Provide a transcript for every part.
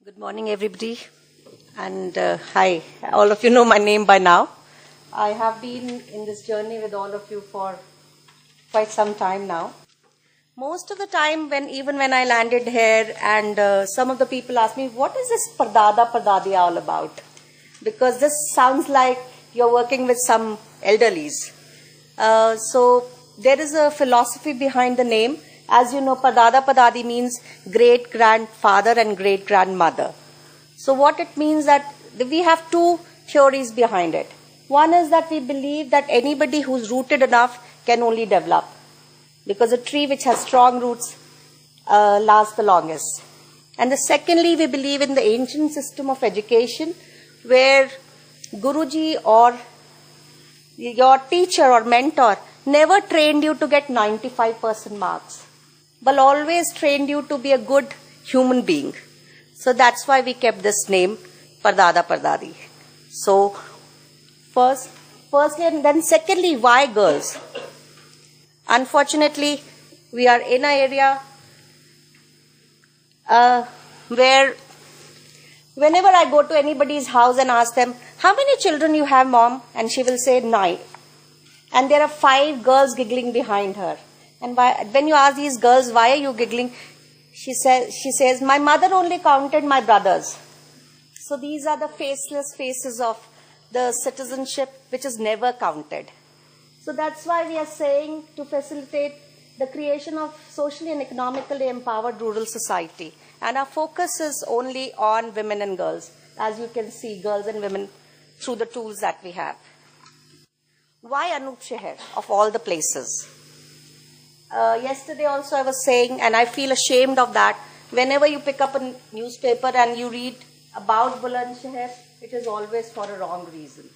Good morning, everybody, and hi. All of you know my name by now. I have been in this journey with all of you for quite some time now. Most of the time, even when I landed here, and some of the people ask me, what is this Pardada Pardadi all about? Because this sounds like you're working with some elderlies. So there is a philosophy behind the name. As you know, Pardada Pardadi means great-grandfather and great-grandmother. So what it means that we have two theories behind it. One is that we believe that anybody who's rooted enough can only develop. Because a tree which has strong roots lasts the longest. And secondly, we believe in the ancient system of education where Guruji or your teacher or mentor never trained you to get 95% marks, but always trained you to be a good human being. So that's why we kept this name, Pardada Pardadi. So firstly, and then secondly, why girls? Unfortunately, we are in an area where whenever I go to anybody's house and ask them, how many children you have, mom? And she will say 9. And there are 5 girls giggling behind her. And when you ask these girls, why are you giggling? She says, my mother only counted my brothers. So these are the faceless faces of the citizenship which is never counted. So that's why we are saying to facilitate the creation of socially and economically empowered rural society. And our focus is only on women and girls, as you can see, girls and women through the tools that we have. Why Anup Shahar, of all the places? Yesterday also I was saying, and I feel ashamed of that, whenever you pick up a newspaper and you read about Bulandshahr, it is always for a wrong reason.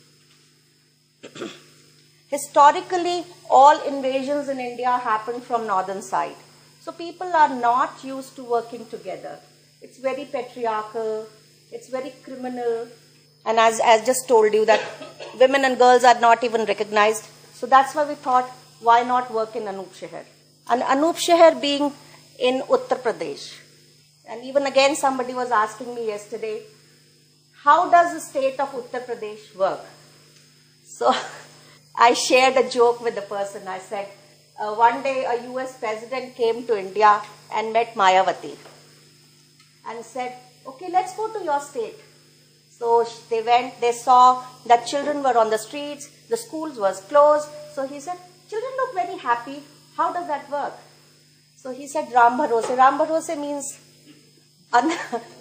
Historically, all invasions in India happened from northern side. So people are not used to working together. It's very patriarchal, it's very criminal, and as I just told you that women and girls are not even recognized. So that's why we thought, why not work in Anup Shahar? And Anup Shahar being in Uttar Pradesh. And even again somebody was asking me yesterday, how does the state of Uttar Pradesh work? So I shared a joke with the person. I said, one day a US president came to India and met Mayawati and said, okay, let's go to your state. So they went, they saw that children were on the streets, the schools was closed. So he said, children look very happy. How does that work? So he said, Ram Bharose. Ram Bharose means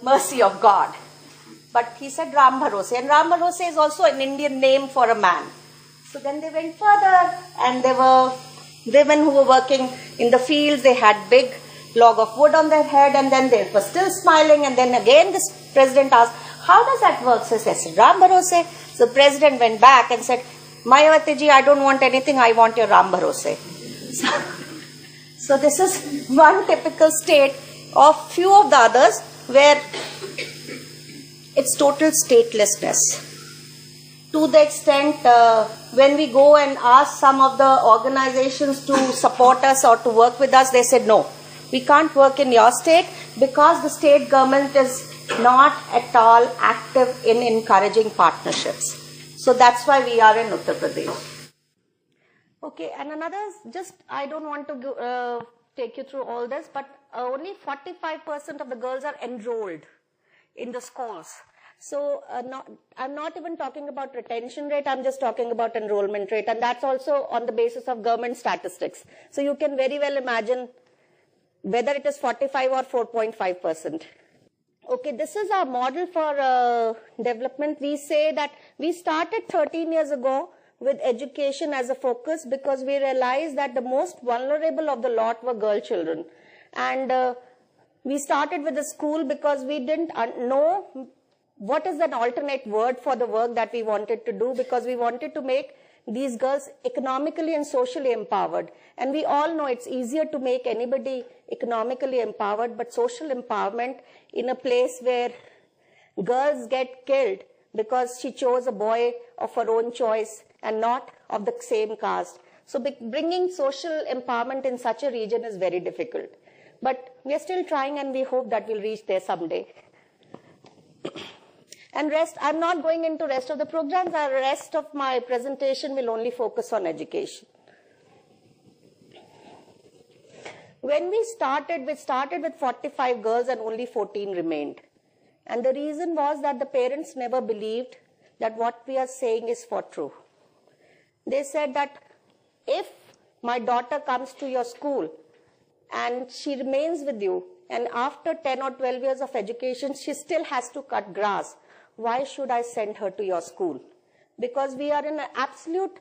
mercy of God. But he said Ram Bharose. And Ram Bharose is also an Indian name for a man. So then they went further, and there were women who were working in the fields. They had big log of wood on their head, and then they were still smiling. And then again this president asked, how does that work? So he said, Ram Bharose. So the president went back and said, Mayawati ji, I don't want anything, I want your Ram Bharose. So this is one typical state of few of the others where it's total statelessness. To the extent when we go and ask some of the organizations to support us or to work with us, they said, no, we can't work in your state because the state government is not at all active in encouraging partnerships. So that's why we are in Uttar Pradesh. Okay, and another, just I don't want to take you through all this, but only 45% of the girls are enrolled in the schools. So I'm not even talking about retention rate, I'm just talking about enrollment rate, and that's also on the basis of government statistics. So you can very well imagine whether it is 45 or 4.5%. Okay, this is our model for development. We say that we started 13 years ago with education as a focus because we realized that the most vulnerable of the lot were girl children. And we started with a school because we didn't know what is an alternate word for the work that we wanted to do, because we wanted to make these girls economically and socially empowered. And we all know it's easier to make anybody economically empowered, but social empowerment in a place where girls get killed because she chose a boy of her own choice and not of the same caste. So bringing social empowerment in such a region is very difficult. But we are still trying, and we hope that we'll reach there someday. And rest, I'm not going into rest of the programs. The rest of my presentation will only focus on education. When we started with 45 girls and only 14 remained. And the reason was that the parents never believed that what we are saying is for true. They said that if my daughter comes to your school and she remains with you, and after 10 or 12 years of education, she still has to cut grass, why should I send her to your school? Because we are in an absolute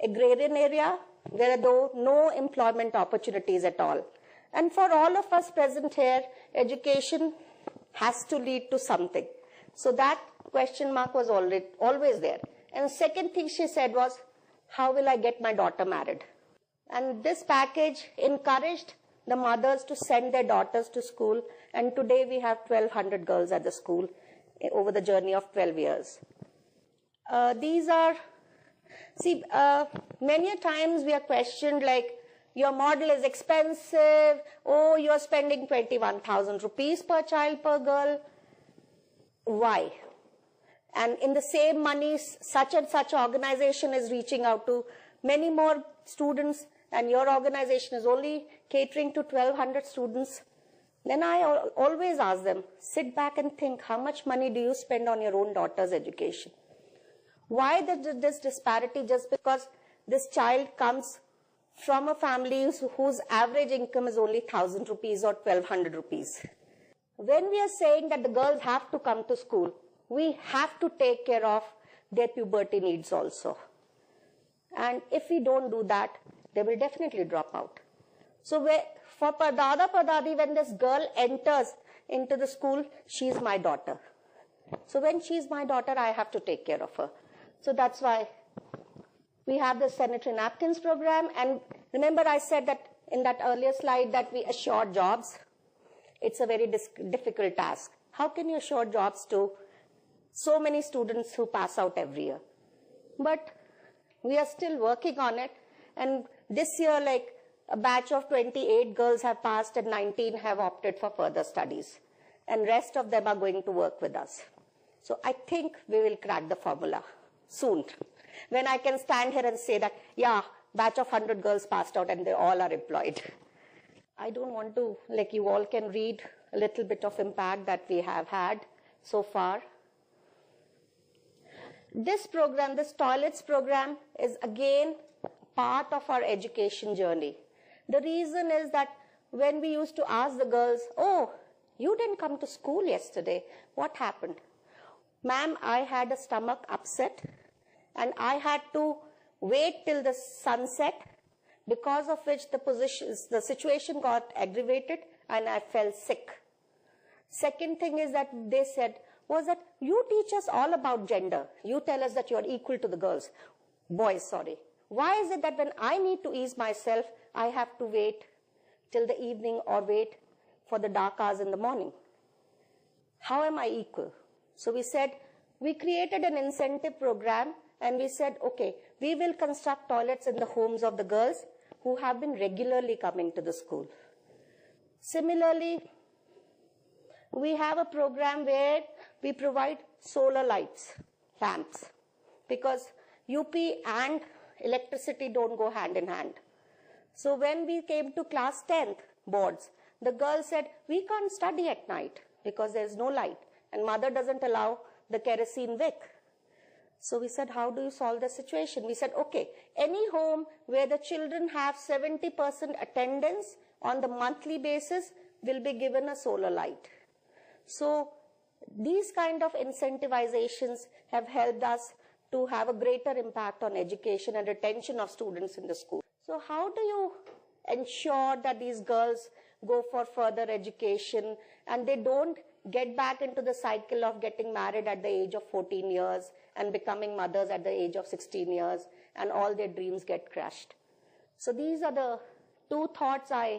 agrarian area where there are no employment opportunities at all. And for all of us present here, education has to lead to something. So that question mark was always there. And the second thing she said was, how will I get my daughter married? And this package encouraged the mothers to send their daughters to school. And today we have 1,200 girls at the school over the journey of 12 years. Many a times we are questioned like, your model is expensive, oh, you're spending 21,000 rupees per child per girl. Why? And in the same money, such and such organization is reaching out to many more students, and your organization is only catering to 1,200 students. Then I always ask them, sit back and think, how much money do you spend on your own daughter's education? Why this disparity? Just because this child comes from a family whose average income is only 1,000 rupees or 1,200 rupees. When we are saying that the girls have to come to school, we have to take care of their puberty needs also. And if we don't do that, they will definitely drop out. So for Pardada Pardadi, when this girl enters into the school, she's my daughter. So when she's my daughter, I have to take care of her. So that's why we have the sanitary napkins program. And remember I said that in that earlier slide that we assure jobs. It's a very difficult task. How can you assure jobs to so many students who pass out every year? But we are still working on it. And this year, like a batch of 28 girls have passed and 19 have opted for further studies. And rest of them are going to work with us. So I think we will crack the formula soon. When I can stand here and say that, yeah, batch of 100 girls passed out and they all are employed. I don't want to, like you all can read a little bit of impact that we have had so far. This program, this toilets program, is again part of our education journey. The reason is that when we used to ask the girls, oh, you didn't come to school yesterday, what happened? Ma'am, I had a stomach upset and I had to wait till the sunset, because of which the situation got aggravated and I fell sick. Second thing is that they said was that you teach us all about gender. You tell us that you are equal to the girls. Boys, sorry. Why is it that when I need to ease myself, I have to wait till the evening or wait for the dark hours in the morning? How am I equal? So we said, we created an incentive program and we said, okay, we will construct toilets in the homes of the girls who have been regularly coming to the school. Similarly, we have a program where we provide solar lights, lamps, because UP and electricity don't go hand in hand. So when we came to class 10th boards, the girls said, we can't study at night because there's no light and mother doesn't allow the kerosene wick. So we said, how do you solve the situation? We said, okay, any home where the children have 70% attendance on the monthly basis will be given a solar light. So these kind of incentivizations have helped us to have a greater impact on education and retention of students in the school. So how do you ensure that these girls go for further education and they don't get back into the cycle of getting married at the age of 14 years and becoming mothers at the age of 16 years and all their dreams get crushed? So these are the two thoughts I